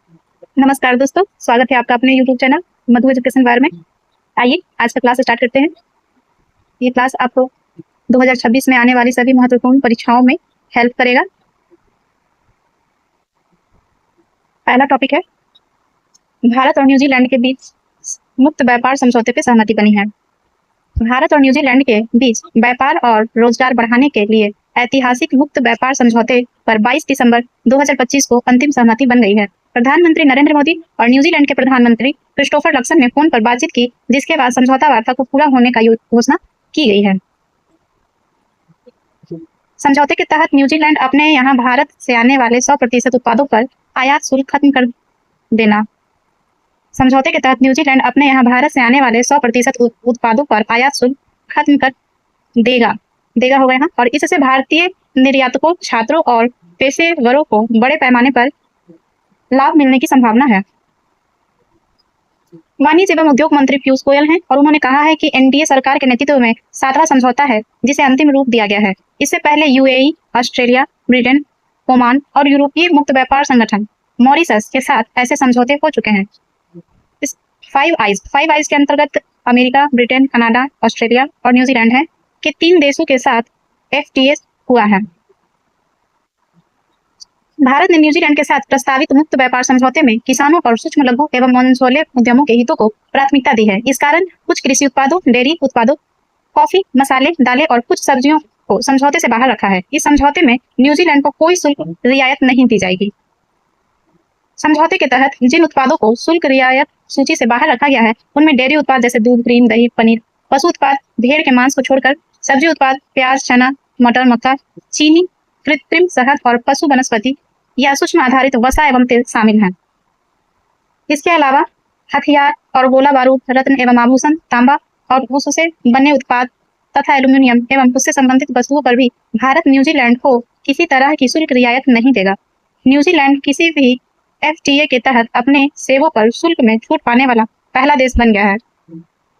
नमस्कार दोस्तों, स्वागत है आपका अपने यूट्यूब चैनल मधु एजुकेशन वायर में। आइए आज का क्लास स्टार्ट करते हैं। ये क्लास आपको 2026 में आने वाली सभी महत्वपूर्ण परीक्षाओं में हेल्प करेगा। पहला टॉपिक है भारत और न्यूजीलैंड के बीच मुक्त व्यापार समझौते पर सहमति बनी है। भारत और न्यूजीलैंड के बीच व्यापार और रोजगार बढ़ाने के लिए ऐतिहासिक मुक्त व्यापार समझौते पर 22 दिसंबर 2025 को अंतिम सहमति बन गई है। प्रधानमंत्री नरेंद्र मोदी और न्यूजीलैंड के प्रधानमंत्री क्रिस्टोफर लक्सन ने फोन पर बातचीत की, जिसके बाद समझौता वार्ता को पूरा होने का घोषणा की गई है। समझौते के तहत न्यूजीलैंड अपने यहाँ भारत से आने वाले 100% उत्पादों पर आयात शुल्क खत्म कर देना समझौते के तहत न्यूजीलैंड अपने यहाँ भारत से आने वाले 100% उत्पादों पर आयात शुल्क खत्म कर देगा हो गया ना। और इससे भारतीय निर्यातकों, छात्रों और पेशेवरों को बड़े पैमाने पर लाभ मिलने की संभावना है। वाणिज्य एवं उद्योग मंत्री पीयूष गोयल हैं और उन्होंने कहा है कि एनडीए सरकार के नेतृत्व में 7वां समझौता है जिसे अंतिम रूप दिया गया है। इससे पहले यूएई, ऑस्ट्रेलिया, ब्रिटेन, ओमान और यूरोपीय मुक्त व्यापार संगठन मॉरिशस के साथ ऐसे समझौते हो चुके हैं। इस फाइव आइज के अंतर्गत अमेरिका, ब्रिटेन, कनाडा, ऑस्ट्रेलिया और न्यूजीलैंड है के 3 देशों के साथ एफटीए हुआ है। भारत ने न्यूजीलैंड के साथ प्रस्तावित मुक्त व्यापार समझौते में किसानों और सूक्ष्म लघु एवं मझोले उद्यमों के हितों को प्राथमिकता दी है। इस कारण कुछ कृषि उत्पादों, डेयरी उत्पादों, कॉफी, मसाले, दालें और कुछ सब्जियों को समझौते से बाहर रखा है। इस समझौते में न्यूजीलैंड को कोई शुल्क रियायत नहीं दी जाएगी। समझौते के तहत जिन उत्पादों को शुल्क रियायत सूची से बाहर रखा गया है उनमें डेयरी उत्पाद जैसे दूध, क्रीम, दही, पनीर, पशु उत्पाद, भेड़ के मांस को छोड़कर सब्जी उत्पाद, प्याज, चना, मटर, मक्का, चीनी, कृत्रिम शहद और पशु वनस्पति या सूक्ष्म आधारित वसा एवं तेल शामिल हैं। इसके अलावा हथियार और गोला बारूद, रत्न एवं आभूषण, तांबा और उससे बने उत्पाद तथा एल्यूमिनियम एवं उससे संबंधित वस्तुओं पर भी भारत न्यूजीलैंड को किसी तरह की शुल्क रियायत नहीं देगा। न्यूजीलैंड किसी भी एफटीए के तहत अपने सेवों पर शुल्क में छूट पाने वाला पहला देश बन गया है।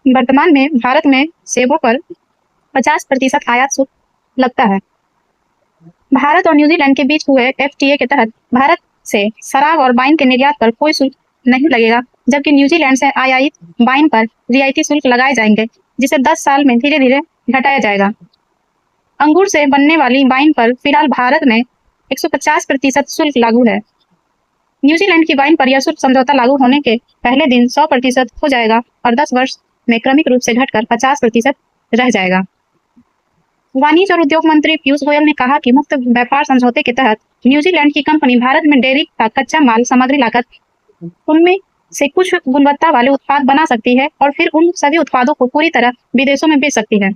वर्तमान में भारत में सेवों पर 50% आयात शुल्क लगता है। भारत और न्यूजीलैंड के बीच हुए एफटीए के तहत भारत से शराब और वाइन के निर्यात पर कोई शुल्क नहीं लगेगा, जबकि न्यूजीलैंड से आयातित वाइन पर रियायती शुल्क लगाए जाएंगे, जिसे 10 साल में धीरे धीरे घटाया जाएगा। अंगूर से बनने वाली वाइन पर फिलहाल भारत में 150% शुल्क लागू है। न्यूजीलैंड की वाइन पर यह शुल्क समझौता लागू होने के पहले दिन 100% हो जाएगा और 10 वर्ष में क्रमिक रूप से घटकर 50% रह जाएगा। वाणिज्य और उद्योग मंत्री पीयूष गोयल ने कहा कि मुक्त व्यापार समझौते के तहत न्यूजीलैंड की कंपनी भारत में डेयरी का कच्चा माल सामग्री लाकर उनमें से कुछ गुणवत्ता वाले उत्पाद बना सकती है और फिर उन सभी उत्पादों को पूरी तरह विदेशों में बेच सकती है।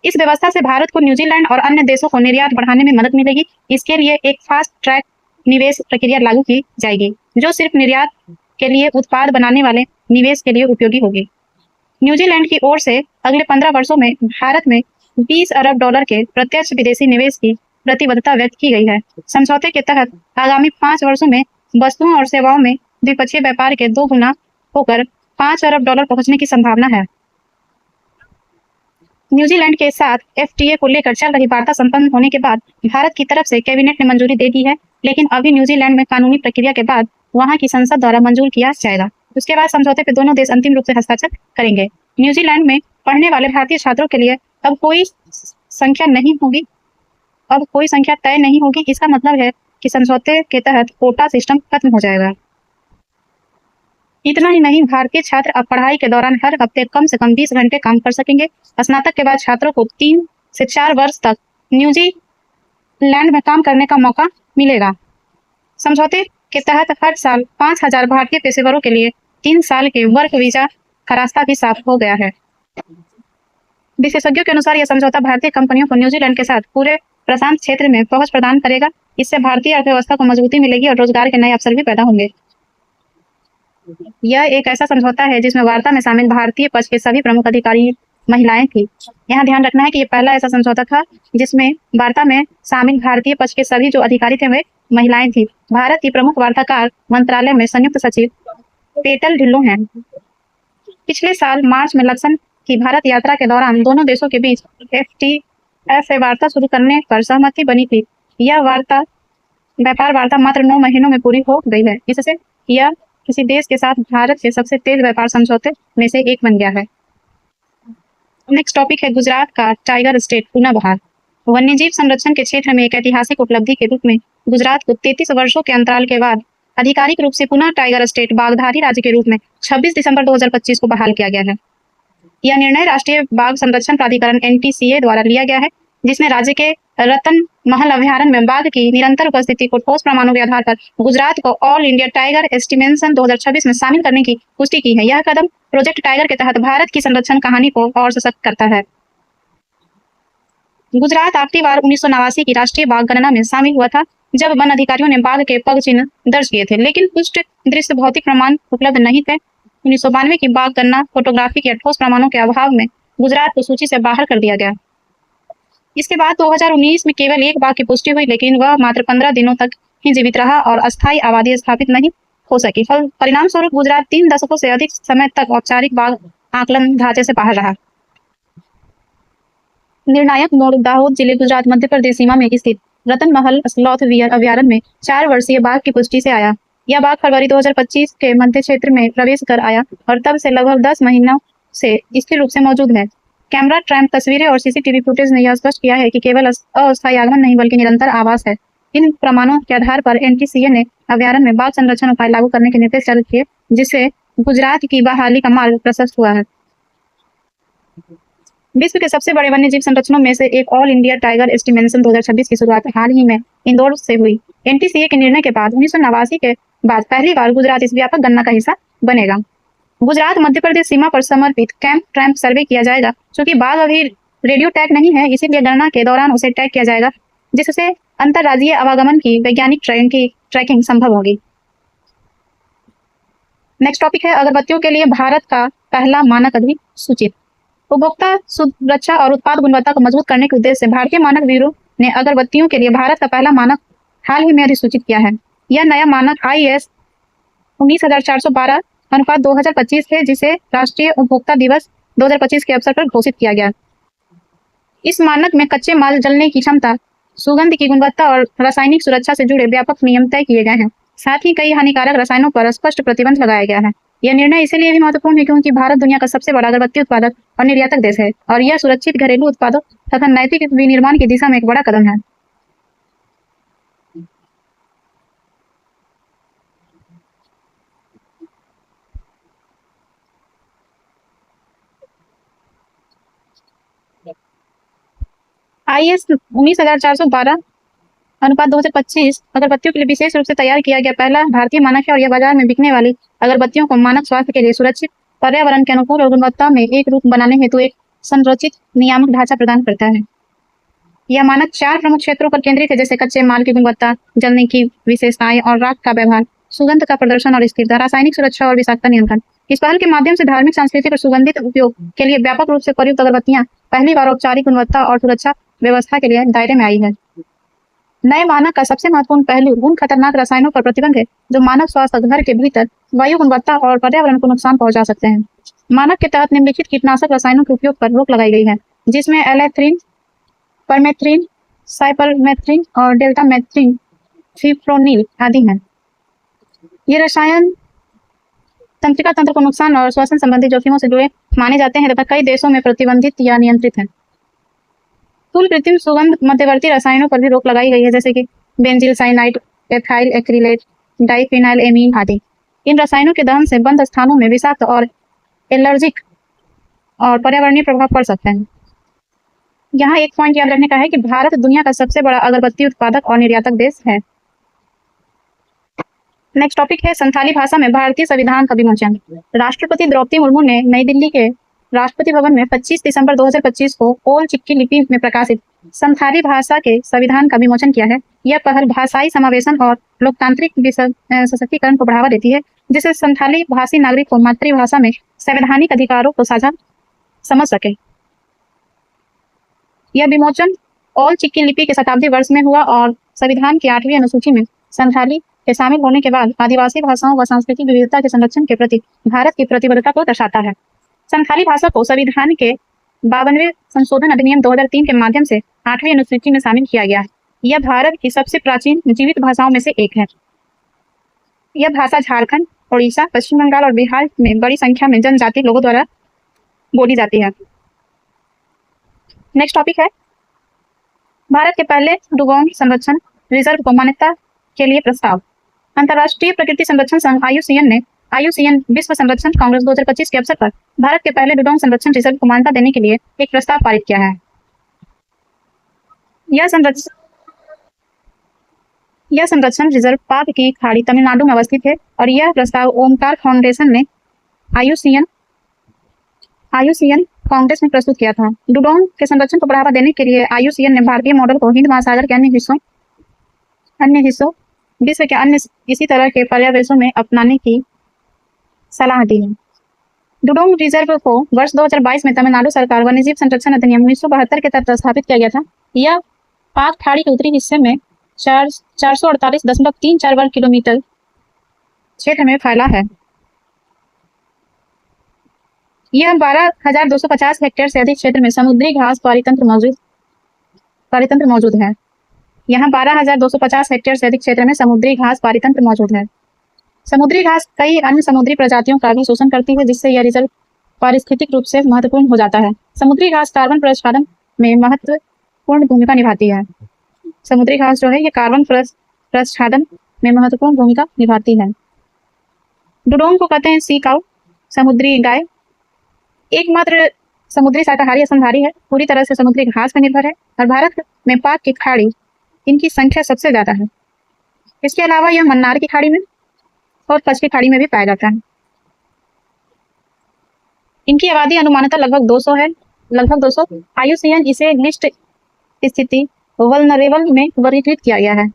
इस व्यवस्था से भारत को न्यूजीलैंड और अन्य देशों को निर्यात बढ़ाने में मदद मिलेगी। इसके लिए एक फास्ट ट्रैक निवेश प्रक्रिया लागू की जाएगी, जो सिर्फ निर्यात के लिए उत्पाद बनाने वाले निवेश के लिए उपयोगी होगी। न्यूजीलैंड की ओर से अगले 15 वर्षों में भारत में 20 अरब डॉलर के प्रत्यक्ष विदेशी निवेश की प्रतिबद्धता व्यक्त की गई है। समझौते के तहत आगामी 5 वर्षों में वस्तुओं और सेवाओं में द्विपक्षीय व्यापार के 2 गुना होकर 5 अरब डॉलर पहुंचने की संभावना है। न्यूजीलैंड के साथ एफटीए को लेकर चल रही वार्ता संपन्न होने के बाद भारत की तरफ से कैबिनेट ने मंजूरी दे दी है, लेकिन अभी न्यूजीलैंड में कानूनी प्रक्रिया के बाद वहां की संसद द्वारा मंजूर किया जाएगा। उसके बाद समझौते पर दोनों देश अंतिम रूप से हस्ताक्षर करेंगे। न्यूजीलैंड में पढ़ने वाले भारतीय छात्रों के लिए अब कोई संख्या तय नहीं होगी। इसका मतलब है कि समझौते के तहत कोटा सिस्टम खत्म हो जाएगा। इतना ही नहीं, भारतीय छात्र अब पढ़ाई के दौरान हर हफ्ते कम से कम 20 घंटे काम कर सकेंगे। स्नातक के बाद छात्रों को 3 से 4 वर्ष तक न्यूजीलैंड में काम करने का मौका मिलेगा। समझौते के तहत हर साल 5000 भारतीय पेशेवरों के लिए 3 साल के वर्क वीजा का रास्ता भी साफ हो गया है। विशेषज्ञों के अनुसार यह समझौता भारतीय कंपनियों को न्यूजीलैंड के साथ पूरे प्रशांत क्षेत्र में पहुंच प्रदान करेगा। इससे भारतीय अर्थव्यवस्था को मजबूती मिलेगी और रोजगार के नए अवसर भी पैदा होंगे। यह एक ऐसा समझौता है जिसमें वार्ता में शामिल भारतीय पक्ष के सभी प्रमुख अधिकारी महिलाएं थी। यहाँ ध्यान रखना है कि यह पहला ऐसा समझौता था जिसमें वार्ता में शामिल भारतीय पक्ष के सभी जो अधिकारी थे वे महिलाएं थी। भारत की प्रमुख वार्ताकार मंत्रालय में संयुक्त सचिव पेटल ढिल्लों हैं। पिछले साल मार्च में लक्सन की भारत यात्रा के दौरान दोनों देशों के बीच एफटीए वार्ता शुरू करने पर सहमति बनी थी। यह वार्ता व्यापार वार्ता मात्र 9 महीनों में पूरी हो गई है। इससे यह किसी देश के साथ भारत के सबसे तेज व्यापार समझौते में से एक बन गया है। नेक्स्ट टॉपिक है गुजरात का टाइगर स्टेट पुनः बहाल। वन्यजीव संरक्षण के क्षेत्र में एक ऐतिहासिक उपलब्धि के रूप में गुजरात को 33 वर्षों के अंतराल के बाद आधिकारिक रूप से पुनः टाइगर स्टेट बाघधारी राज्य के रूप में 26 दिसंबर 2025 को बहाल किया गया है। यह निर्णय राष्ट्रीय बाघ संरक्षण प्राधिकरण NTCA द्वारा लिया गया है, जिसने राज्य के रतन महल अभ्यारण्य में बाघ की निरंतर उपस्थिति को ठोस प्रमाणों के आधार पर गुजरात को ऑल इंडिया टाइगर एस्टिमेशन 2026 में शामिल करने की पुष्टि की है। यह कदम प्रोजेक्ट टाइगर के तहत भारत की संरक्षण कहानी को और सशक्त करता है। गुजरात आखिरी बार 1989 की राष्ट्रीय बाघ गणना में शामिल हुआ था, जब वन अधिकारियों ने बाघ के पग चिन्ह दर्ज किए थे, लेकिन पुष्ट दृश्य भौतिक प्रमाण उपलब्ध नहीं थे। 1992 की बाघ गणना फोटोग्राफिक या ठोस प्रमाणों के अभाव में गुजरात को सूची से बाहर कर दिया गया। इसके बाद 2019 में केवल एक बाघ की पुष्टि हुई, लेकिन वह मात्र 15 दिनों तक ही जीवित रहा और अस्थायी आबादी स्थापित नहीं हो सकी। परिणाम स्वरूप गुजरात 3 दशकों से अधिक समय तक औपचारिक बाघ आकलन ढांचे से बाहर रहा। निर्णायक मोड़ दाहोद जिले गुजरात मध्य प्रदेश सीमा में स्थित रतन महल स्लॉथ वियर अभ्यारण्य में 4 वर्षीय बाघ की पुष्टि से आया। यह बाघ फरवरी 2025 के मध्य क्षेत्र में प्रवेश कर आया और तब से लगभग 10 महीनों से स्थिर रूप से मौजूद है। कैमरा ट्रैप तस्वीरें और CCTV फुटेज ने यह स्पष्ट किया है कि केवल अस्थायी आगमन नहीं बल्कि निरंतर आवास है। इन प्रमाणों के आधार पर NTCA ने अभ्यारण्य में बाघ संरक्षण उपाय लागू करने के निर्देश जारी किए, जिससे गुजरात की बहाली का मार्ग प्रशस्त हुआ है। विश्व के सबसे बड़े वन्यजीव संरक्षणों में से एक ऑल इंडिया टाइगर एस्टिमेशन 2026 की शुरुआत हाल ही में इंदौर से हुई। NTCA के निर्णय के बाद 1989 के बाद पहली बार गुजरात इस व्यापक गणना का हिस्सा बनेगा। गुजरात मध्य प्रदेश सीमा पर समर्पित कैंप ट्रैप सर्वे किया जाएगा। चूंकि बाघ अभी रेडियो टैग नहीं है, इसीलिए गणना के दौरान उसे टैग किया जाएगा, जिससे अंतर्राज्यीय आवागमन की वैज्ञानिक ट्रैकिंग संभव होगी। नेक्स्ट टॉपिक है अगरबत्तियों के लिए भारत का पहला मानक अधिसूचित। उपभोक्ता सुरक्षा और उत्पाद गुणवत्ता को मजबूत करने के उद्देश्य से भारतीय मानक ब्यूरो ने अगरबत्तियों के लिए भारत का पहला मानक हाल ही में अधिसूचित किया है। यह नया मानक IS 19412/2025 है, जिसे राष्ट्रीय उपभोक्ता दिवस 2025 के अवसर पर घोषित किया गया। इस मानक में कच्चे माल जलने की क्षमता, सुगंध की गुणवत्ता और रासायनिक सुरक्षा से जुड़े व्यापक नियम तय किए गए हैं। साथ ही कई हानिकारक रसायनों पर स्पष्ट प्रतिबंध लगाया गया है। यह निर्णय इसलिए भी महत्वपूर्ण है क्योंकि भारत दुनिया का सबसे बड़ा अगरबत्ती उत्पादक और निर्यातक देश है और यह सुरक्षित घरेलू उत्पादों तथा नैतिक विनिर्माण की दिशा में एक बड़ा कदम है। IS 19412/2025 अगरबत्तियों के लिए विशेष रूप से तैयार किया गया पहला भारतीय मानक है और यह बाजार में बिकने वाली अगरबत्तियों को मानक स्वास्थ्य के लिए सुरक्षित, पर्यावरण के अनुकूल और गुणवत्ता में एक रूप बनाने हेतु एक संरचित नियामक ढांचा प्रदान करता है। यह मानक 4 प्रमुख क्षेत्रों पर केंद्रित है, जैसे कच्चे माल की गुणवत्ता, जलने की विशेषताएं और राख का व्यवहार, सुगंध का प्रदर्शन और स्थिरता, रासायनिक सुरक्षा और विषाक्तता नियंत्रण। इस पहल के माध्यम से धार्मिक, सांस्कृतिक और सुगंधित उपयोग के लिए व्यापक रूप से प्रयुक्त अगरबत्तियां पहली बार औपचारिक गुणवत्ता और सुरक्षा व्यवस्था के लिए दायरे में आई है। नए मानक का सबसे महत्वपूर्ण पहलू उन खतरनाक रसायनों पर प्रतिबंध है जो मानव स्वास्थ्य, घर के भीतर वायु गुणवत्ता और पर्यावरण को नुकसान पहुंचा सकते हैं। मानक के तहत निम्नलिखित कीटनाशक रसायनों के उपयोग पर रोक लगाई गई है, जिसमें एलेथ्रिन, परमेथ्रिन, साइपरमेथ्रिन और डेल्टामेथ्रिन, फिप्रोनिल आदि हैं। ये रसायन तंत्रिका तंत्र को नुकसान और श्वसन संबंधी जोखिमों से जुड़े माने जाते हैं तथा कई देशों में प्रतिबंधित या नियंत्रित हैं। कुल कृत्रिम सुगंध मध्यवर्ती रसायनों पर भी रोक लगाई गई है, जैसे कि बेंजील cyanide, ethyl acrylate, diphenyl amine आदि। इन रसायनों के दहन से बंद स्थानों में विषाक्त और एलर्जिक और पर्यावरणीय प्रभाव पड़ सकते हैं। यहाँ एक पॉइंट याद रखने का है कि भारत दुनिया का सबसे बड़ा अगरबत्ती उत्पादक और निर्यातक देश है। नेक्स्ट टॉपिक है संथाली भाषा में भारतीय संविधान का विमोचन। राष्ट्रपति द्रौपदी मुर्मू ने नई दिल्ली के राष्ट्रपति भवन में 25 दिसंबर 2025 को ओल चिकी लिपि में प्रकाशित संथाली भाषा के संविधान का विमोचन किया है। यह पहल भाषाई समावेशन और लोकतांत्रिक सशक्तिकरण को बढ़ावा देती है, जिससे संथाली भाषी नागरिक को मातृभाषा में संवैधानिक अधिकारों को साझा समझ सके। यह विमोचन ओल चिकी लिपि के शताब्दी वर्ष में हुआ और संविधान की 8वीं अनुसूची में संथाली के शामिल होने के बाद आदिवासी भाषाओं व सांस्कृतिक विविधता के संरक्षण के प्रति भारत की प्रतिबद्धता को दर्शाता है। संथाली भाषा को संविधान के 52वें संशोधन अधिनियम 2003 के माध्यम से 8वीं अनुसूची में शामिल किया गया है। यह भारत की सबसे प्राचीन जीवित भाषाओं में से एक है। यह भाषा झारखंड, उड़ीसा, पश्चिम बंगाल और बिहार में बड़ी संख्या में जनजाति लोगों द्वारा बोली जाती है। नेक्स्ट टॉपिक है भारत के पहले डुगोंग संरक्षण रिजर्व को मान्यता के लिए प्रस्ताव। अंतर्राष्ट्रीय प्रकृति संरक्षण संघ आईयूसीएन विश्व संरक्षण कांग्रेस 2025 के अवसर पर भारत के पहले डुगोंग संरक्षण रिजर्व को मान्यता देने के लिए एक प्रस्ताव पारित किया है। यह संरक्षण रिजर्व पाक की खाड़ी तमिलनाडु में अवस्थित है और यह प्रस्ताव ओमकार फाउंडेशन ने आईयूसीएन कांग्रेस में प्रस्तुत किया था। डुगोंग के संरक्षण को बढ़ावा देने के लिए आईयूसीएन ने भारतीय मॉडल को हिंद महासागर के अन्य हिस्सों विश्व के अन्य इसी तरह के पर्यावरणों में अपनाने की सलाह दी है। डुगोंग रिजर्व को वर्ष 2022 में तमिलनाडु सरकार वन्यजीव संरक्षण अधिनियम 1972 के तहत स्थापित किया गया था। यह पाक खाड़ी के उत्तरी हिस्से में 448.34 वर्ग किलोमीटर क्षेत्र में फैला है। यह 12,250 हेक्टेयर से अधिक क्षेत्र में समुद्री घास पारितंत्र मौजूद है। यहाँ 12,250 हेक्टेयर से अधिक क्षेत्र में समुद्री घास पारितंत्र मौजूद है। समुद्री घास कई अन्य समुद्री प्रजातियों का भी शोषण करती है, जिससे यह रिजर्व पारिस्थितिक रूप से महत्वपूर्ण हो जाता है। समुद्री घास कार्बन प्रस्तादन में महत्वपूर्ण भूमिका निभाती है। समुद्री घास जो है ये कार्बन प्रस्तादन में महत्वपूर्ण भूमिका निभाती है। डुगोंग को कहते हैं सी काउ, समुद्री गाय। एकमात्र समुद्री शाकाहारी स्तनधारी है, पूरी तरह से समुद्री घास पर निर्भर है और भारत में पाक की खाड़ी इनकी संख्या सबसे ज्यादा है। इसके अलावा यह मन्नार की खाड़ी में और कच्छ की खाड़ी में भी पाया जाता है। इनकी आबादी अनुमानतः लगभग 200। आईयूसीएन इसे लिस्ट स्थिति वल्नरेबल में वर्गीकृत किया गया है।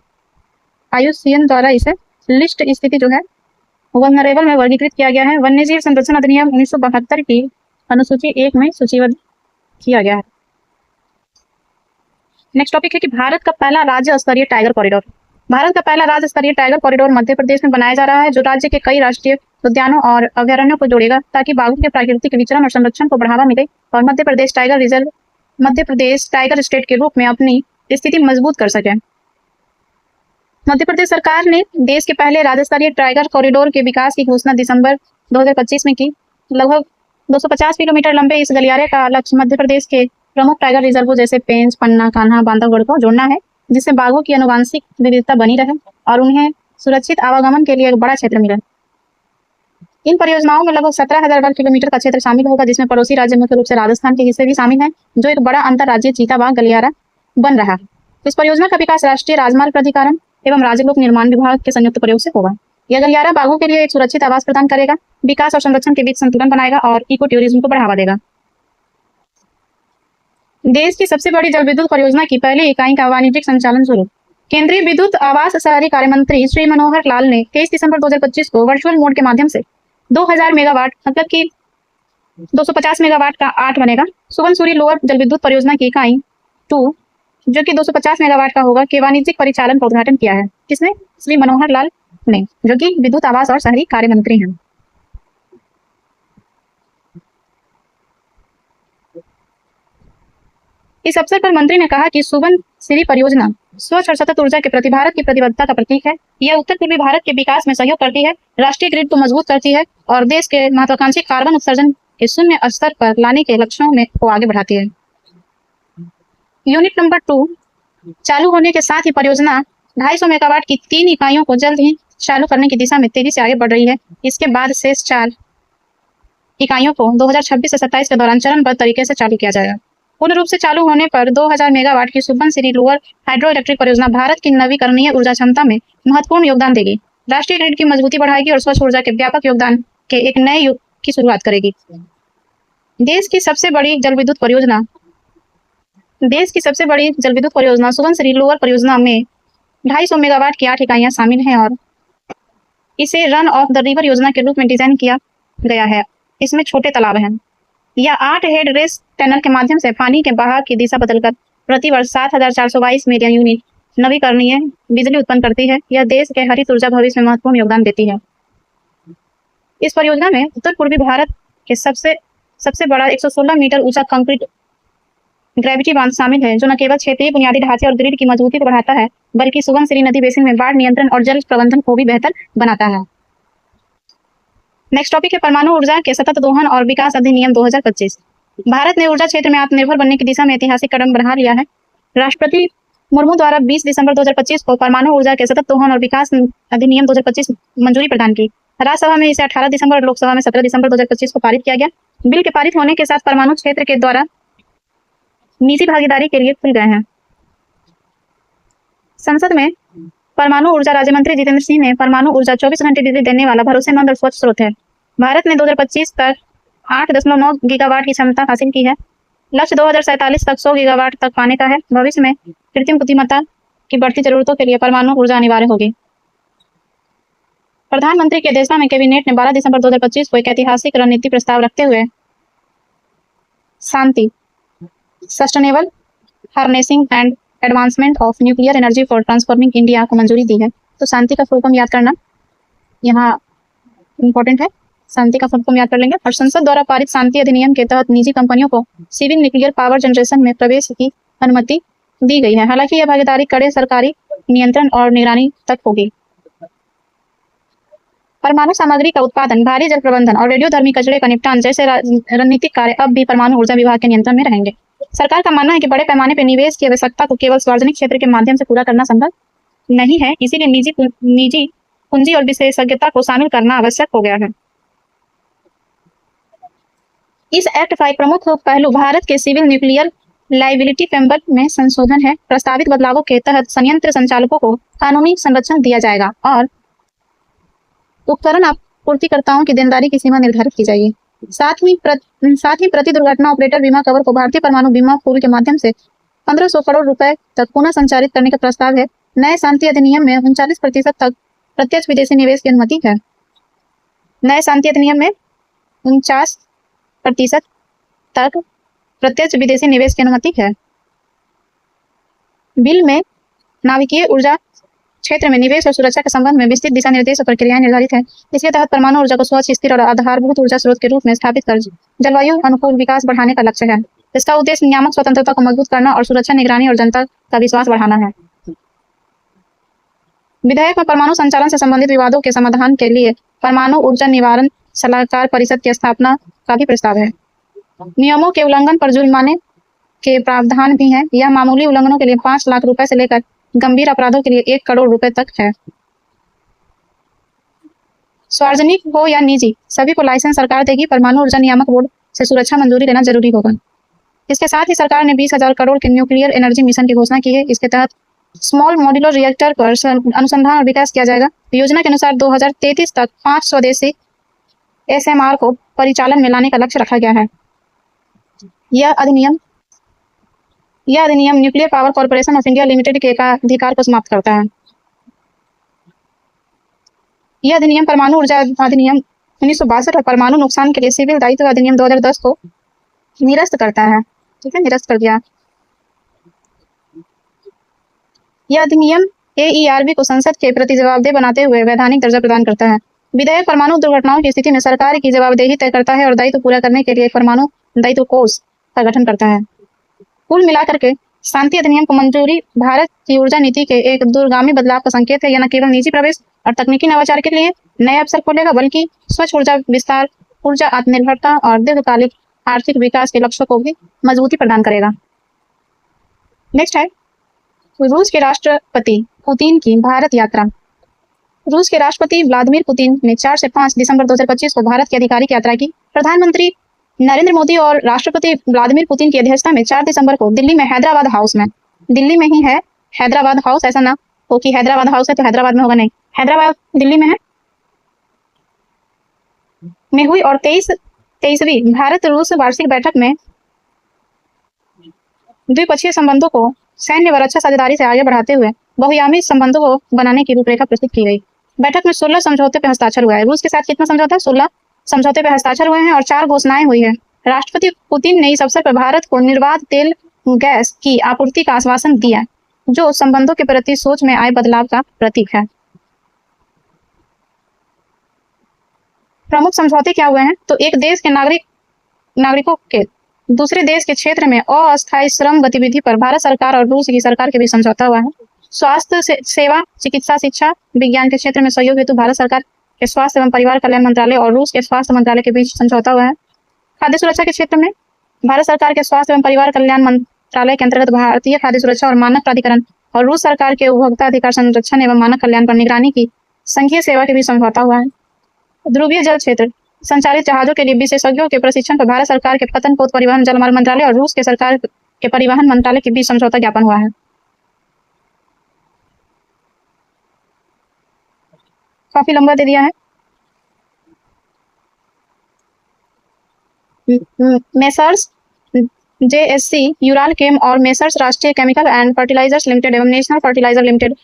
आईयूसीएन द्वारा इसे लिस्ट स्थिति जो है वल्नरेबल में वर्गीकृत किया गया है। वन्यजीव संरक्षण अधिनियम 1972 की अनुसूची 1 में सूचीबद्ध किया गया है। नेक्स्ट टॉपिक है कि भारत का पहला राज्य स्तरीय टाइगर कॉरिडोर। भारत का पहला राज्य स्तरीय टाइगर कॉरिडोर मध्य प्रदेश में बनाया जा रहा है, जो राज्य के कई राष्ट्रीय उद्यानों और अभयारण्यों को जोड़ेगा, ताकि बाघों के प्राकृतिक विचरण और संरक्षण को बढ़ावा मिले और मध्य प्रदेश टाइगर स्टेट के रूप में अपनी स्थिति मजबूत कर सके। मध्य प्रदेश सरकार ने देश के पहले राज्य स्तरीय टाइगर कॉरिडोर के विकास की घोषणा दिसंबर 2025 में की। लगभग 250 किलोमीटर लंबे इस गलियारे का लक्ष्य मध्य प्रदेश के प्रमुख टाइगर रिजर्वों जैसे पेंच, पन्ना, कान्हा, बांधवगढ़ को जोड़ना है, जिससे बाघों की आनुवंशिक विविधता बनी रहे और उन्हें सुरक्षित आवागमन के लिए एक बड़ा क्षेत्र मिले। इन परियोजनाओं में लगभग 17,000 वर्ग किलोमीटर का क्षेत्र शामिल होगा, जिसमें पड़ोसी राज्य मुख्य रूप से राजस्थान के हिस्से भी शामिल हैं, जो एक बड़ा अंतर्राज्यीय चीता बाघ गलियारा बन रहा है। इस परियोजना का विकास राष्ट्रीय राजमार्ग प्राधिकरण एवं राज्य लोक निर्माण विभाग के संयुक्त प्रयोग से होगा। यह गलियारा बाघों के लिए एक सुरक्षित आवास प्रदान करेगा, विकास और संरक्षण के बीच संतुलन बनाएगा और इको टूरिज्म को बढ़ावा देगा। देश की सबसे बड़ी जल विद्युत परियोजना की पहली इकाई का वाणिज्यिक संचालन शुरू। केंद्रीय विद्युत आवास शहरी कार्य मंत्री श्री मनोहर लाल ने 23 दिसंबर 2025 को वर्चुअल मोड के माध्यम से 2000 मेगावाट मतलब कि 250 मेगावाट का 8 बनेगा सुबनसिरी लोअर जल विद्युत परियोजना की इकाई 2 जो कि 250 मेगावाट का होगा के वाणिज्यिक परिचालन का उद्घाटन किया है। किसने? श्री मनोहर लाल ने, जो कि विद्युत आवास और शहरी कार्य मंत्री हैं। इस अवसर पर मंत्री ने कहा कि सुबनसिरी परियोजना स्वच्छ और सतत ऊर्जा के प्रति भारत की प्रतिबद्धता का प्रतीक है। यह उत्तर पूर्वी भारत के विकास में सहयोग करती है, राष्ट्रीय ग्रिड को मजबूत करती है और देश के महत्वाकांक्षी कार्बन उत्सर्जन के शून्य स्तर पर लाने के लक्ष्यों में को आगे बढ़ाती है। यूनिट नंबर 2 चालू होने के साथ ही परियोजना 250 मेगावाट की 3 इकाइयों को जल्द ही चालू करने की दिशा में तेजी से आगे बढ़ रही है। इसके बाद शेष 4 इकाइयों को 2026 से 27 के दौरान चरणबद्ध तरीके से चालू किया जाएगा। पूर्ण रूप से चालू होने पर 2000 मेगावाट की सुबनसिरी लोअर हाइड्रो इलेक्ट्रिक परियोजना भारत की नवीकरणीय ऊर्जा क्षमता में महत्वपूर्ण योगदान देगी, राष्ट्रीय ग्रिड की मजबूती बढ़ाएगी और स्वच्छ ऊर्जा के व्यापक योगदान के एक नए युग की शुरुआत करेगी। देश की सबसे बड़ी जल विद्युत परियोजना सुबनसिरी लोअर परियोजना में 250 मेगावाट की 8 इकाइयां शामिल हैं और इसे रन ऑफ द रिवर योजना के रूप में डिजाइन किया गया है। इसमें छोटे तालाब हैं। यह 8 हेड रेस टनल के माध्यम से पानी के बहाव की दिशा बदलकर प्रति वर्ष 7,422 मिलियन यूनिट नवीकरणीय बिजली उत्पन्न करती है। यह देश के हरित ऊर्जा भविष्य में महत्वपूर्ण योगदान देती है। इस परियोजना में उत्तर पूर्वी भारत के सबसे बड़ा 116 मीटर ऊंचा कंक्रीट ग्रेविटी बांध शामिल है, जो न केवल क्षेत्रीय बुनियादी ढांचे और ग्रिड की मजबूती को बढ़ाता है, बल्कि सुबनसिरी नदी बेसिन में बाढ़ नियंत्रण और जल प्रबंधन को भी बेहतर बनाता है। नेक्स्ट टॉपिक है परमाणु ऊर्जा के सतत दोहन और विकास अधिनियम 2025। भारत ने ऊर्जा क्षेत्र में आत्मनिर्भर बनने की दिशा में ऐतिहासिक कदम बढ़ा लिया है। राष्ट्रपति मुर्मू द्वारा 20 दिसंबर 2025 को परमाणु ऊर्जा के सतत दोहन और विकास अधिनियम 2025 मंजूरी प्रदान की। राज्यसभा में इसे 18 दिसंबर और लोकसभा में 17 दिसंबर 2025 को पारित किया गया। बिल के पारित होने के साथ परमाणु क्षेत्र के द्वारा निजी भागीदारी के लिए खुल गए हैं। संसद में परमाणु ऊर्जा राज्य मंत्री जितेंद्र सिंह ने परमाणु ऊर्जा 24 घंटे बिजली देने वाला भरोसेमंद और स्वच्छ स्रोत है। भारत ने 2025 तक 8.9 गीगावाट की क्षमता हासिल की है। लक्ष्य 2047 तक 100 गीगावाट तक पाने का है। भविष्य में कृत्रिम बुद्धिमत्ता की बढ़ती जरूरतों के लिए परमाणु ऊर्जा अनिवार्य होगी। प्रधानमंत्री की अध्यक्षता में कैबिनेट ने 12 दिसंबर 2025 को एक ऐतिहासिक रणनीति प्रस्ताव रखते हुए Shanti sustainable harnessing and advancement of nuclear energy for transforming India को मंजूरी दी है। तो शांति का फुल फॉर्म याद करना यहाँ इंपॉर्टेंट है। शांति का फुल फॉर्म याद कर लेंगे। और संसद द्वारा पारित शांति अधिनियम के तहत निजी कंपनियों को सिविल न्यूक्लियर पावर जनरेशन में प्रवेश की अनुमति दी गई है। हालांकि यह भागीदारी कड़े सरकारी नियंत्रण और निगरानी तक होगी। परमाणु सामग्री का उत्पादन, भारी जल प्रबंधन और रेडियोधर्मी कचरे का निपटान जैसे रणनीतिक कार्य अब भी परमाणु ऊर्जा विभाग के नियंत्रण में रहेंगे। सरकार का मानना है कि बड़े पैमाने पर निवेश की आवश्यकता को केवल सार्वजनिक क्षेत्र के माध्यम से पूरा करना संभव नहीं है, इसीलिए निजी पूंजी और विशेषज्ञता को शामिल करना आवश्यक हो गया है। इस एक्ट का एक प्रमुख पहलू भारत के सिविल न्यूक्लियर लाइबिलिटी फ्रेमवर्क में संशोधन है। प्रस्तावित बदलावों के तहत संयंत्र संचालकों को कानूनी संरक्षण दिया जाएगा और उपकरण आपूर्तिकर्ताओं की देनदारी की सीमा निर्धारित की जाएगी। साथ ही प्रति दुर्घटना ऑपरेटर बीमा कवर को भारतीय परमाणु बीमा पूल के माध्यम से 1500 करोड़ रुपए तक पुनः संचालित करने का प्रस्ताव है। नए शांति अधिनियम में 39% तक प्रत्यक्ष विदेशी निवेश की अनुमति है। नए शांति अधिनियम में 49% तक प्रत्यक्ष विदेशी निवेश की अनुमति है। बिल में नाभिकीय ऊर्जा क्षेत्र में निवेश और सुरक्षा के संबंध में विस्तृत दिशा निर्देश और प्रक्रियाएं निर्धारित है। इसके तहत परमाणु ऊर्जा को स्वच्छ, स्थिर और आधारभूत ऊर्जा स्रोत के रूप में स्थापित कर जलवायु अनुकूल विकास बढ़ाने का लक्ष्य है। इसका उद्देश्य नियामक स्वतंत्रता को मजबूत करना और सुरक्षा निगरानी और जनता का विश्वास बढ़ाना है। विधेयक में परमाणु संचालन से संबंधित विवादों के समाधान के लिए परमाणु ऊर्जा निवारण सलाहकार परिषद की स्थापना का भी प्रस्ताव है। नियमों के उल्लंघन पर जुर्माने के प्रावधान भी हैं। यह मामूली उल्लंघनों के लिए 5 लाख रुपए से लेकर गंभीर अपराधों के लिए 1 करोड़ रुपए तक है। सार्वजनिक हो या निजी, सभी को लाइसेंस सरकार देगी। परमाणु ऊर्जा नियामक बोर्ड से सुरक्षा मंजूरी लेना जरूरी होगा। इसके साथ ही सरकार ने 20,000 करोड़ के न्यूक्लियर एनर्जी मिशन की घोषणा की है। इसके तहत स्मॉल मॉड्यूलर रिएक्टर पर अनुसंधान और विकास किया जाएगा। योजना के अनुसार 2033 तक 5 स्वदेशी SMR को परिचालन में लाने का लक्ष्य रखा गया है। यह अधिनियम nuclear power corporation of India limited के एकाधिकार को समाप्त करता है। यह अधिनियम परमाणु ऊर्जा अधिनियम 1962 और परमाणु नुकसान के लिए सिविल दायित्व अधिनियम 2010 को निरस्त करता है। ठीक है, निरस्त कर दिया। यह अधिनियम AERB को संसद के प्रति जवाबदेह बनाते हुए वैधानिक दर्जा प्रदान करता है। विधेयक परमाणु दुर्घटनाओं की स्थिति में सरकार की जवाबदेही तय करता है और दायित्व पूरा करने के लिए परमाणु दायित्व कोष का गठन करता है। कुल मिलाकर के शांति अधिनियम को मंजूरी भारत की ऊर्जा नीति के एक दूरगामी बदलाव का संकेत है। यह न केवल निजी प्रवेश और तकनीकी नवाचार के लिए नए अवसर खोलेगा, बल्कि स्वच्छ ऊर्जा विस्तार, ऊर्जा आत्मनिर्भरता और दीर्घकालिक आर्थिक विकास के लक्ष्यों को भी मजबूती प्रदान करेगा। नेक्स्ट है रूस के राष्ट्रपति पुतिन की भारत यात्रा। रूस के राष्ट्रपति व्लादिमीर पुतिन ने 4 से 5 दिसंबर 2025 को भारत की आधिकारिक यात्रा की। प्रधानमंत्री नरेंद्र मोदी और राष्ट्रपति व्लादिमीर पुतिन की अध्यक्षता में 4 दिसंबर को दिल्ली में हैदराबाद हाउस में, दिल्ली में ही है हैदराबाद हाउस, ऐसा ना हो कि हैदराबाद हाउस है तो हैदराबाद में होगा, नहीं, हैदराबाद दिल्ली में है, में हुई और 23वीं भारत रूस वार्षिक बैठक में द्विपक्षीय संबंधों को सैन्य व रक्षा साझेदारी से आगे बढ़ाते हुए बहुआयामी संबंधों को बनाने की रूपरेखा प्रस्तुत की गई। बैठक में 16 समझौते पर हस्ताक्षर हुआ है। रूस के साथ कितना समझौता? 16 समझौते पर हस्ताक्षर हुए हैं और 4 घोषणाएं हुई है। राष्ट्रपति पुतिन ने इस अवसर पर भारत को निर्बाध तेल गैस की आपूर्ति का आश्वासन दिया, जो संबंधों के प्रति सोच में आए बदलाव का प्रतीक है। प्रमुख समझौते क्या हुए हैं? तो एक देश के नागरिकों के दूसरे देश के क्षेत्र में अस्थायी श्रम गतिविधि पर भारत सरकार और रूस की सरकार के बीच समझौता हुआ है। स्वास्थ्य सेवा, चिकित्सा, शिक्षा, विज्ञान के क्षेत्र में सहयोग हेतु भारत सरकार के स्वास्थ्य एवं परिवार कल्याण मंत्रालय और रूस के स्वास्थ्य मंत्रालय के बीच समझौता हुआ है। खाद्य सुरक्षा के क्षेत्र में भारत सरकार के स्वास्थ्य एवं परिवार कल्याण मंत्रालय के अंतर्गत भारतीय खाद्य सुरक्षा और मानक प्राधिकरण और रूस सरकार के उपभोक्ता अधिकार संरक्षण एवं मानक कल्याण पर निगरानी की संघीय सेवा के बीच समझौता हुआ है। ध्रुवीय जल क्षेत्र संचालित जहाजों के लिए विशेषज्ञों के प्रशिक्षण पर भारत सरकार के पतन पोत परिवहन जलमार्ग मंत्रालय और रूस के सरकार के परिवहन मंत्रालय के बीच समझौता ज्ञापन हुआ है। काफी लंबा दे दिया है। मेसर्स जेएससी, यूरालकेम और मेसर्स राष्ट्रीय केमिकल एंड फर्टिलाइजर्स लिमिटेड एवं नेशनल फर्टिलाइजर लिमिटेड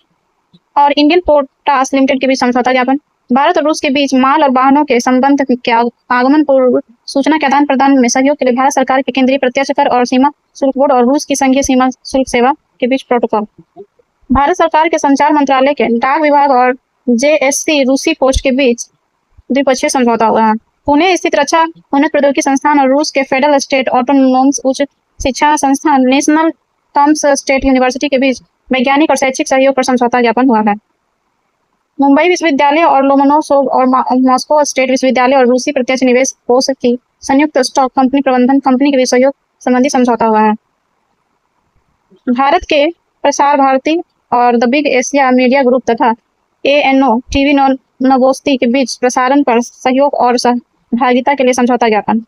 और इंडियन पोटास लिमिटेड के बीच समझौता ज्ञापन। भारत और रूस के बीच माल और वाहनों के संबंध के आगमन पूर्व सूचना के आदान प्रदान में सहयोग के लिए भारत सरकार के केंद्रीय प्रत्यक्ष कर और सीमा शुल्क बोर्ड और रूस की संघीय सीमा शुल्क सेवा के बीच प्रोटोकॉल। भारत सरकार के संचार मंत्रालय के डाक विभाग और जेएससी रूसी पोस्ट के बीच द्विपक्षीय समझौता हुआ है। पुणे स्थित रक्षा उन्नत प्रौद्योगिकी संस्थान और रूस के फेडरल स्टेट ऑटोनोमस उच्च शिक्षा संस्थान नेशनल टॉम्स स्टेट यूनिवर्सिटी के बीच वैज्ञानिक और शैक्षिक सहयोग पर समझौता ज्ञापन हुआ है। मुंबई विश्वविद्यालय और लोमोनोसोव और मॉस्को स्टेट विश्वविद्यालय और रूसी प्रत्यक्ष निवेश कोष की संयुक्त स्टॉक कंपनी प्रबंधन कंपनी के बीच सहयोग संबंधी समझौता हुआ है। भारत के प्रसार भारती और the big Asia media group तथा एएनओ टीवी नवोस्ती के बीच प्रसारण पर सहयोग और सहभागिता के लिए समझौता ज्ञापन।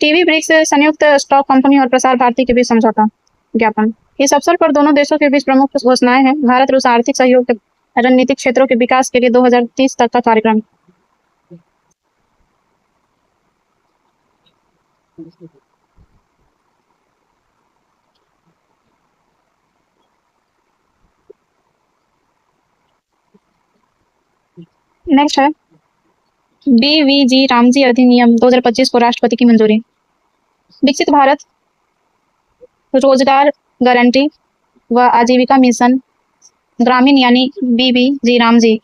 टीवी ब्रिक्स संयुक्त स्टॉक कंपनी और प्रसार भारती के बीच समझौता ज्ञापन। इस अवसर पर दोनों देशों के बीच प्रमुख घोषणाएं हैं। भारत रूस आर्थिक सहयोग के रणनीतिक क्षेत्रों के विकास के लिए 2030 तक का कार्यक्रम। नेक्स्ट है बीवीजी रामजी अधिनियम 2025 को राष्ट्रपति की मंजूरी। विकसित भारत रोजगार गारंटी व आजीविका मिशन ग्रामीण यानी बीबीजी रामजी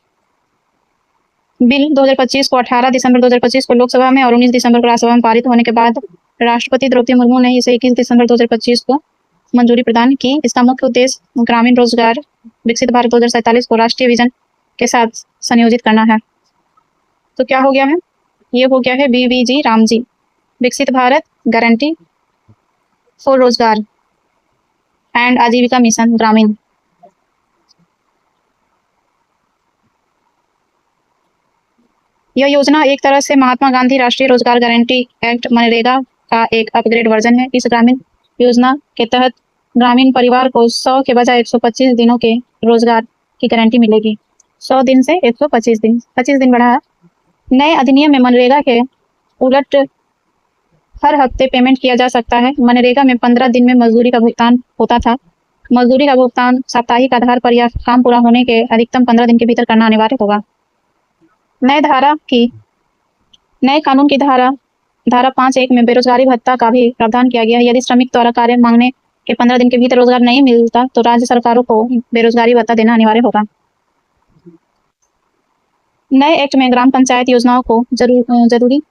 बिल 2025 को 18 दिसंबर 2025 को लोकसभा में और 19 दिसंबर को राज्यसभा में पारित होने के बाद राष्ट्रपति द्रौपदी मुर्मू ने इसे 21 दिसंबर 2025 को मंजूरी प्रदान की। इसका मुख्य उद्देश्य ग्रामीण रोजगार विकसित भारत 2047 को राष्ट्रीय विजन के साथ संयोजित करना है। तो क्या हो गया है? ये हो गया है बीबीजी रामजी, विकसित भारत गारंटी फॉर रोजगार एंड आजीविका मिशन ग्रामीण। यह योजना एक तरह से महात्मा गांधी राष्ट्रीय रोजगार गारंटी एक्ट मनरेगा का एक अपग्रेड वर्जन है। इस ग्रामीण योजना के तहत ग्रामीण परिवार को 100 के बजाय 125 दिनों के रोजगार की गारंटी मिलेगी। 100 दिन से 125 दिन, 25 दिन बढ़ा है। नए अधिनियम में मनरेगा के उलट हर हफ्ते पेमेंट किया जा सकता है। मनरेगा में 15 दिन में मजदूरी का भुगतान होता था। मजदूरी का भुगतान साप्ताहिक आधार पर या काम पूरा होने के अधिकतम 15 दिन के भीतर करना अनिवार्य होगा। नए कानून की धारा 5(1) में बेरोजगारी भत्ता का भी प्रावधान किया गया है। यदि श्रमिक द्वारा कार्य मांगने के 15 दिन के भीतर रोजगार नहीं मिलता तो राज्य सरकारों को बेरोजगारी भत्ता देना अनिवार्य होगा। नए एक्ट में ग्राम पंचायत योजनाओं को जरूरी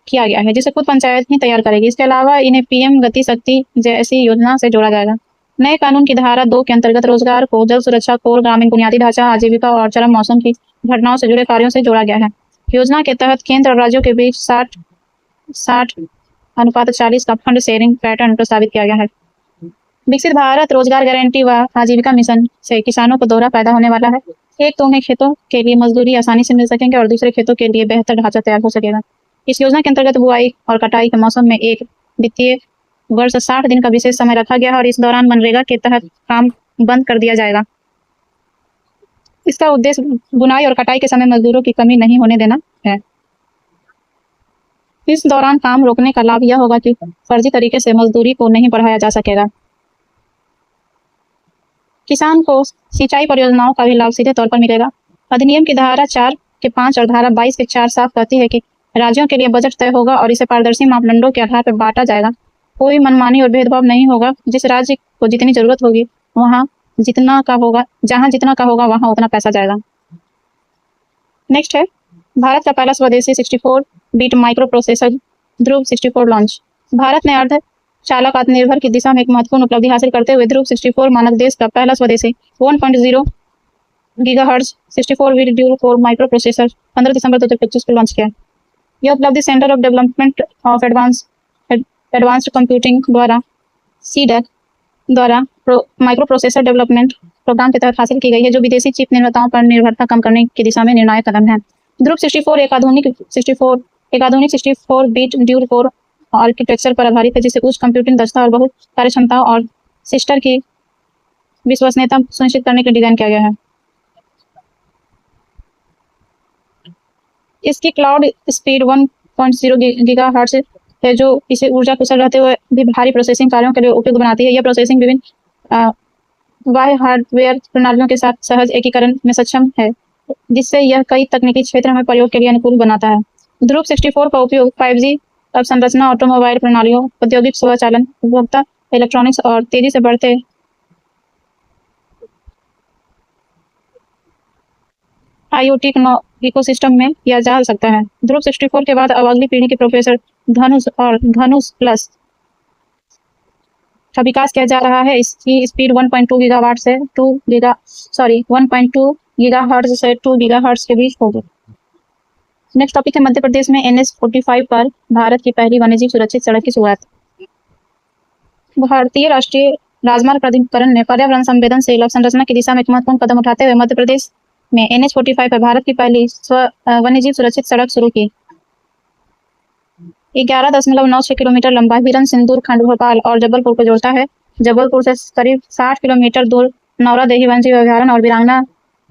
किया गया है, जिसे खुद पंचायत ही तैयार करेगी। इसके अलावा इन्हें पीएम गति शक्ति जैसी योजना से जोड़ा जाएगा। नए कानून की धारा 2 के अंतर्गत रोजगार को जल सुरक्षा कोर, ग्रामीण बुनियादी ढांचा, आजीविका और चरम मौसम की घटनाओं से जुड़े कार्यों से जोड़ा गया है। योजना के तहत केंद्र और राज्यों के बीच 60:40 का फंड शेयरिंग पैटर्न प्रस्तावित किया गया है। विकसित भारत रोजगार गारंटी व आजीविका मिशन से किसानों को दोहरा फायदा होने वाला है। एक तो उन्हें खेतों के लिए मजदूरी आसानी से मिल सकेंगे और दूसरे खेतों के लिए बेहतर ढांचा तैयार हो सकेगा। इस योजना के अंतर्गत बुआई और कटाई के मौसम में एक वित्तीय वर्ष 60 दिन का विशेष समय रखा गया है और इस दौरान मनरेगा के तहत काम बंद कर दिया जाएगा। इसका उद्देश्य बुनाई और कटाई के समय मजदूरों की कमी नहीं होने देना है। इस दौरान काम रोकने का लाभ यह होगा कि फर्जी तरीके से मजदूरी को नहीं बढ़ाया जा सकेगा। किसान को सिंचाई परियोजनाओं का भी लाभ सीधे तौर पर मिलेगा। अधिनियम की धारा 4 के 5 और धारा 22 के 4 साफ कहती है कि राज्यों के लिए बजट तय होगा और इसे पारदर्शी मापदंडों के आधार पर बांटा जाएगा। कोई मनमानी और भेदभाव नहीं होगा। जिस राज्य को जितनी जरूरत होगी वहाँ जितना का होगा, जहाँ जितना का होगा वहाँ उतना पैसा जाएगा। नेक्स्ट है भारत का पहला स्वदेशी 64 बिट माइक्रो प्रोसेसर ध्रुव 64 लॉन्च। भारत ने अर्ध चालक आत्मनिर्भर की दिशा में एक महत्वपूर्ण उपलब्धि हासिल करते हुए ध्रुव 64 मानक देश का पहला स्वदेशी 1.0 gigahertz 64 bit dual core micro processor 15 दिसंबर 2025 को लॉन्च किया। यह उपलब्धि centre of development of advanced computing द्वारा सीडैक द्वारा माइक्रो प्रोसेसर डेवलपमेंट प्रोग्राम के तहत हासिल की गई है, जो विदेशी चिप निर्माताओं पर निर्भरता कम करने की दिशा में निर्णायक कदम है। ध्रुव 64 एक आधुनिक 64 बिट ड्यूल कोर आर्किटेक्चर पर आधारित है, जिसे उच्च कंप्यूटिंग दक्षता और बहुत कार्यक्षमता और सिस्टर की विश्वसनीयता सुनिश्चित करने के लिए डिजाइन किया गया है। इसकी क्लाउड स्पीड 1.0 गीगाहर्ट्ज है, जो इसे ऊर्जा कुशल रहते हुए भी भारी प्रोसेसिंग कार्यों के लिए उपयुक्त बनाती है। यह प्रोसेसिंग विभिन्न बाह्य हार्डवेयर प्रणालियों के साथ सहज एकीकरण में सक्षम है, जिससे यह कई तकनीकी क्षेत्रों में प्रयोग के लिए अनुकूल बनाता है। ध्रुव 64 का उपयोग 5G अवसंरचना, ऑटोमोबाइल प्रणालियों, औद्योगिक स्वचालन, उपभोक्ता इलेक्ट्रॉनिक्स और तेजी से बढ़ते IoT इकोसिस्टम में किया जा सकता है। ध्रुव 64 के बाद अब अगली पीढ़ी के प्रोसेसर धनुष और धनुष प्लस का विकास किया जा रहा है। इसकी स्पीड 1.2 गीगावाट से 1.2 गीगाहर्ट्ज से 2 गीगाहर्ट्ज के बीच होगी। नेक्स्ट टॉपिक है मध्य प्रदेश में NH-45 पर भारत की पहली वन्यजीव सुरक्षित सड़क की शुरुआत। भारतीय राष्ट्रीय राजमार्ग प्राधिकरण ने पर्यावरण संवेदनशील अवसंरचना की दिशा में एक महत्वपूर्ण कदम उठाते हुए मध्य प्रदेश में NH-45 पर भारत की पहली वन्यजीव सुरक्षित सड़क शुरू की। 11.96 किलोमीटर लंबा हिरन सिंदूर खंड भोपाल और जबलपुर को जोड़ता है। जबलपुर से करीब 60 किलोमीटर दूर नौरादेही वन्यजीव अभयारण्य और वीरांगना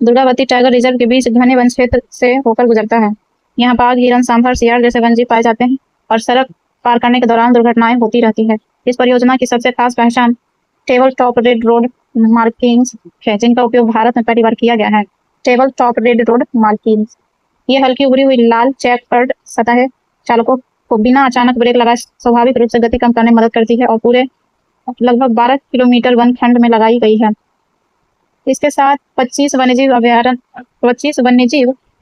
दुर्गावती टाइगर रिजर्व के बीच घने वन क्षेत्र से होकर गुजरता है। यहाँ बाघ, हिरन, सांभर, सियार जैसे वन्यजीव पाए जाते हैं और सड़क पार करने के दौरान दुर्घटनाएं होती रहती है। इस परियोजना की सबसे खास पहचान table top red road markings है, जिनका उपयोग भारत में पहली बार किया गया है। Table top red road markings ये हल्की उभरी हुई लाल चेकर्ड सतह चालकों को बिना अचानक ब्रेक लगाए स्वाभाविक रूप से गति कम करने में मदद करती है और पूरे लगभग 12 किलोमीटर वन खंड में लगाई गई है। इसके साथ 25 वन्यजीव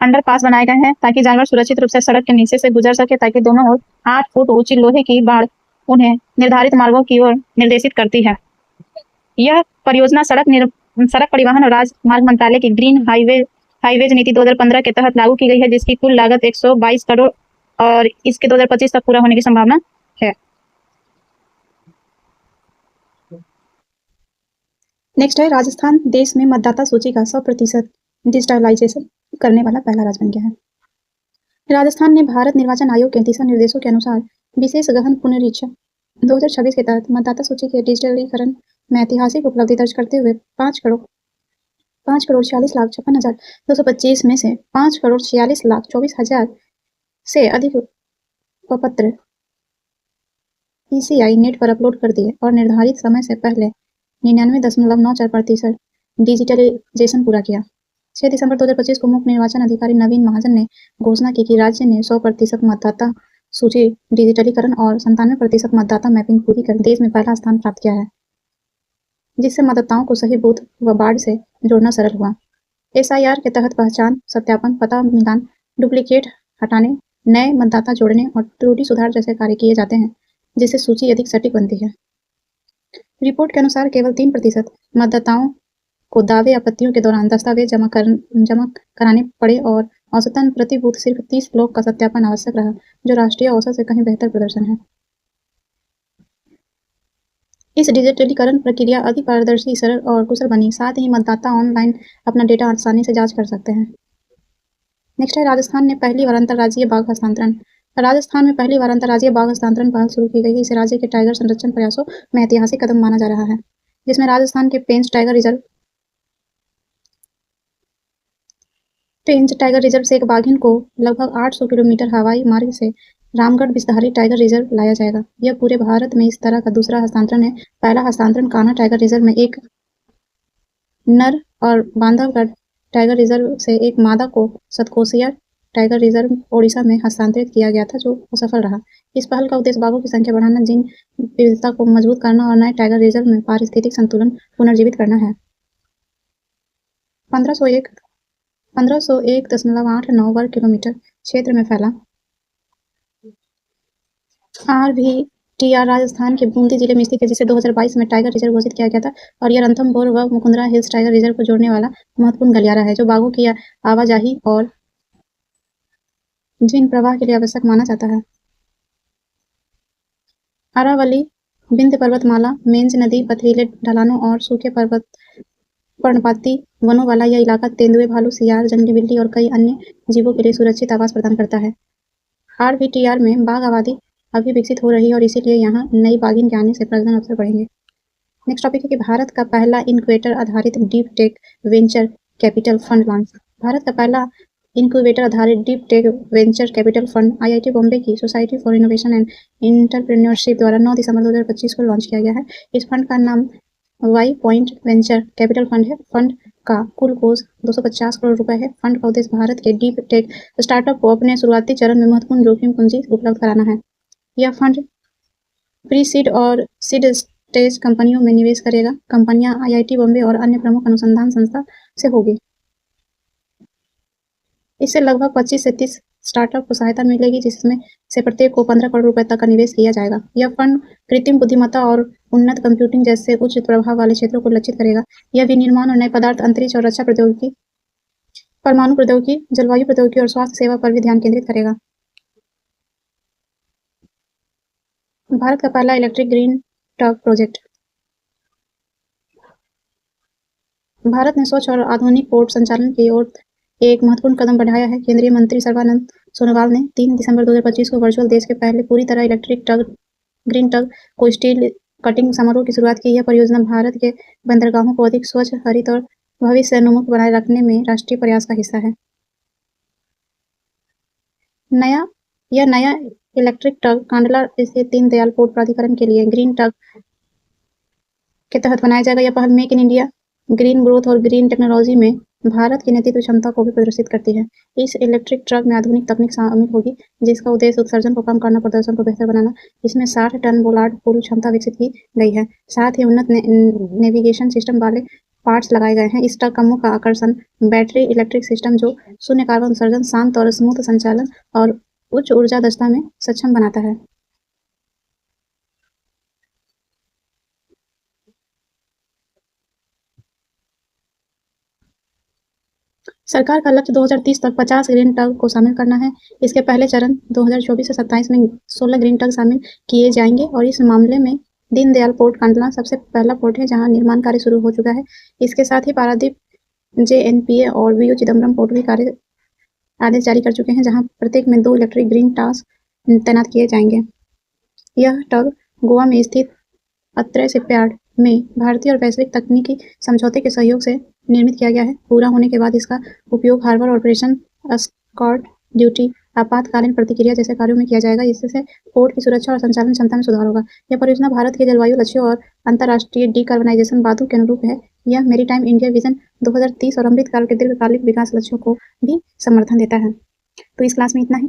अंडरपास बनाए गए हैं ताकि जानवर सुरक्षित रूप से सड़क के नीचे से गुजर सके, ताकि दोनों ओर 8 फुट ऊंची लोहे की बाड़ उन्हें निर्धारित मार्गों की ओर निर्देशित करती है। यह परियोजना सड़क परिवहन और राजमार्ग मंत्रालय की ग्रीन हाईवेज नीति 2015 के तहत लागू की गई है, जिसकी कुल लागत 122 करोड़ और इसके 2025 तक पूरा होने की संभावना है। नेक्स्ट है राजस्थान देश में मतदाता सूची का 100% डिजिटलाइजेशन करने वाला पहला राज्य बन गया है। राजस्थान ने भारत निर्वाचन आयोग के दिशा निर्देशों के अनुसार विशेष गहन पुनरीक्षण 2026 के तहत मतदाता सूची के डिजिटलीकरण में ऐतिहासिक उपलब्धि दर्ज करते हुए 5,46,56,225 में से 5,46,24,000 से अधिक उपपत्र ECI नेट पर अपलोड कर दिए और निर्धारित समय से पहले 99.94% डिजिटलाइजेशन पूरा किया। 6 दिसंबर 2025 को मुख्य निर्वाचन अधिकारी नवीन महाजन ने घोषणा की कि राज्य ने 100% मतदाता सूची डिजिटलीकरण और 97% मतदाता मैपिंग पूरी कर देश में पहला स्थान प्राप्त किया है, जिससे मतदाताओं को सही बूथ व वार्ड से जोड़ना सरल हुआ। SIR के तहत पहचान सत्यापन, पता मिलान, डुप्लीकेट हटाने, नए मतदाता जोड़ने और त्रुटि सुधार जैसे कार्य किए जाते हैं, जिससे सूची अधिक सटीक बनती है। रिपोर्ट के अनुसार केवल 3% मतदाताओं को दावे आपत्तियों के दौरान दस्तावेज जमा कराने पड़े और औसतन प्रति बूथ सिर्फ 30 लोग का सत्यापन आवश्यक रहा, जो राष्ट्रीय औसत से कहीं बेहतर प्रदर्शन है। इस डिजिटलीकरण प्रक्रिया अधिक पारदर्शी, सरल और कुशल बनी। साथ ही मतदाता ऑनलाइन अपना डेटा आसानी से जांच कर सकते हैं। नेक्स्ट है राजस्थान में पहली बार अंतर्राज्यीय बाघ हस्तांतरण। राजस्थान में पहली बार अंतर्राज्यीय बाघ हस्तांतरण पहल शुरू की गई है। इसे राज्य के टाइगर संरक्षण प्रयासों में ऐतिहासिक कदम माना जा रहा है, जिसमें राजस्थान के पेंच टाइगर रिजर्व से एक बाघिन को लगभग 800 किलोमीटर हवाई मार्ग से रामगढ़ बिस्तारी टाइगर रिजर्व लाया जाएगा। यह पूरे भारत में इस तरह का दूसरा हस्तांतरण है। पहला हस्तांतरण कान्हा टाइगर रिजर्व में एक नर और बांधवगढ़ टाइगर रिजर्व से एक मादा को सतकोसिया टाइगर रिजर्व ओडिशा में हस्तांतरित किया गया था, जो असफल रहा। इस पहल का उद्देश्य बाघों की संख्या बढ़ाना, जीन विविधता को मजबूत करना और नए टाइगर रिजर्व में पारिस्थितिक संतुलन पुनर्जीवित करना है। 1501.89 वर्ग किलोमीटर क्षेत्र में फैला टीआर राजस्थान के बूंदी जिले में स्थित है, जिसे 2022 में टाइगर रिजर्व घोषित किया गया था और यह रणथंभौर व मुकुंदरा हिल्स टाइगर रिजर्व को जोड़ने वाला महत्वपूर्ण गलियारा है, जो बाघों की आवाजाही और जीवन प्रवाह के लिए आवश्यक माना जाता है। अरावली, विंध्य पर्वतमाला, मेंज नदी, पथरीले ढलानों और सूखे पर्णपाती वनों वाला यह इलाका तेंदुए, भालू, सियार, जंगली बिल्ली और कई अन्य जीवों के लिए सुरक्षित आवास प्रदान करता है। आरवीटीआर में बाघ आबादी अभी विकसित हो रही है और इसीलिए यहाँ नई बाघिन के आने से प्रजनन अवसर बढ़ेंगे। नेक्स्ट टॉपिक है कि भारत का पहला इनक्यूबेटर आधारित deep tech venture capital fund launch. Bharat का पहला इनक्यूबेटर आधारित deep tech venture capital fund IIT Bombay की society for innovation and entrepreneurship द्वारा 9 दिसंबर 2025 को लॉन्च किया गया है। इस फंड का नाम Y point venture capital fund है। फंड का कुल कोष 250 करोड़ रुपए है। फंड का उद्देश्य भारत के डीप टेक स्टार्टअप को अपने शुरुआती चरण में महत्वपूर्ण जोखिम पूंजी उपलब्ध कराना है। यह फंड प्री सीड और सीड स्टेज कंपनियों में निवेश करेगा। कंपनियां आईआईटी बॉम्बे और अन्य प्रमुख अनुसंधान संस्था से होगी। इससे लगभग 25 से 30 स्टार्टअप को सहायता मिलेगी, जिसमें से प्रत्येक को 15 करोड़ रुपए तक का निवेश किया जाएगा। यह फंड कृत्रिम बुद्धिमत्ता और उन्नत कंप्यूटिंग जैसे उच्च प्रभाव वाले क्षेत्रों को लक्षित करेगा। यह विनिर्माण और नए पदार्थ, अंतरिक्ष और रक्षा प्रौद्योगिकी, परमाणु प्रौद्योगिकी, जलवायु प्रौद्योगिकी और स्वास्थ्य सेवा पर भी ध्यान केंद्रित करेगा। भारत का पहला electric green truck project. Bharat ने स्वच्छ और आधुनिक पोर्ट संचालन की ओर एक महत्वपूर्ण कदम बढ़ाया है। केंद्रीय मंत्री सर्बानंद सोनोवाल ने 3 दिसंबर 2025 को वर्चुअल देश के पहले पूरी तरह इलेक्ट्रिक ग्रीन ट्रक को स्टील कटिंग समारोह की शुरुआत की। यह परियोजना भारत के बंदरगाहों को अधिक स्वच्छ, हरित और भविष्योन्मुख बनाए रखने में राष्ट्रीय प्रयास का हिस्सा है। यह नया इलेक्ट्रिक ट्रक कांडला स्थित दीनदयाल पोर्ट प्राधिकरण के लिए ग्रीन ट्रक के तहत बनाया जाएगा। यह पहल make in India, green growth और ग्रीन टेक्नोलॉजी में भारत की नेतृत्व क्षमता को भी प्रदर्शित करती है। इस इलेक्ट्रिक ट्रक में आधुनिक तकनीक शामिल होगी, जिसका उद्देश्य उत्सर्जन को कम करना, प्रदर्शन को बेहतर बनाना। इसमें 60 टन बोलार्ड पूल क्षमता विकसित की गई है। साथ ही उन्नत नेविगेशन सिस्टम वाले पार्ट्स लगाए गए हैं। इस ट्रक का मुख्य आकर्षण बैटरी इलेक्ट्रिक सिस्टम, जो शून्य कार्बन उत्सर्जन, शांत और स्मूथ संचालन और उच्च ऊर्जा दक्षता में सक्षम बनाता है। सरकार का लक्ष्य 2030 तक 50 ग्रीन ट्रक को शामिल करना है। इसके पहले चरण 2024 से 27 में 16 ग्रीन ट्रक शामिल किए जाएंगे और इस मामले में दीनदयाल पोर्ट कांडला सबसे पहला पोर्ट है, जहां निर्माण कार्य शुरू हो चुका है। इसके साथ ही पारादीप, जेएनपीए और वीओ चिदम्बरम पोर्ट भी कार्य आदेश जारी कर चुके हैं, जहां प्रत्येक में 2 इलेक्ट्रिक ग्रीन टास्क तैनात किए जाएंगे। यह ट्रक गोवा में स्थित अत्रेय शिपयार्ड में भारतीय और वैश्विक तकनीकी समझौते के सहयोग से निर्मित किया गया है। पूरा होने के बाद इसका उपयोग हार्बर ऑपरेशन, एस्कॉर्ट ड्यूटी, आपातकालीन प्रतिक्रिया जैसे कार्यों में किया जाएगा, जिससे पोर्ट की सुरक्षा और संचालन क्षमता में सुधार होगा। यह परियोजना भारत के जलवायु लक्ष्यों और अंतर्राष्ट्रीय डीकार्बनाइजेशन वादों के अनुरूप है। यह मेरीटाइम इंडिया विजन 2030 और अमृतकाल के दीर्घकालिक विकास लक्ष्यों को भी समर्थन देता है। तो इस क्लास में इतना ही।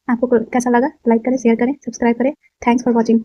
आपको कैसा लगा? लाइक करें, शेयर करें, सब्सक्राइब करें। Thanks for watching.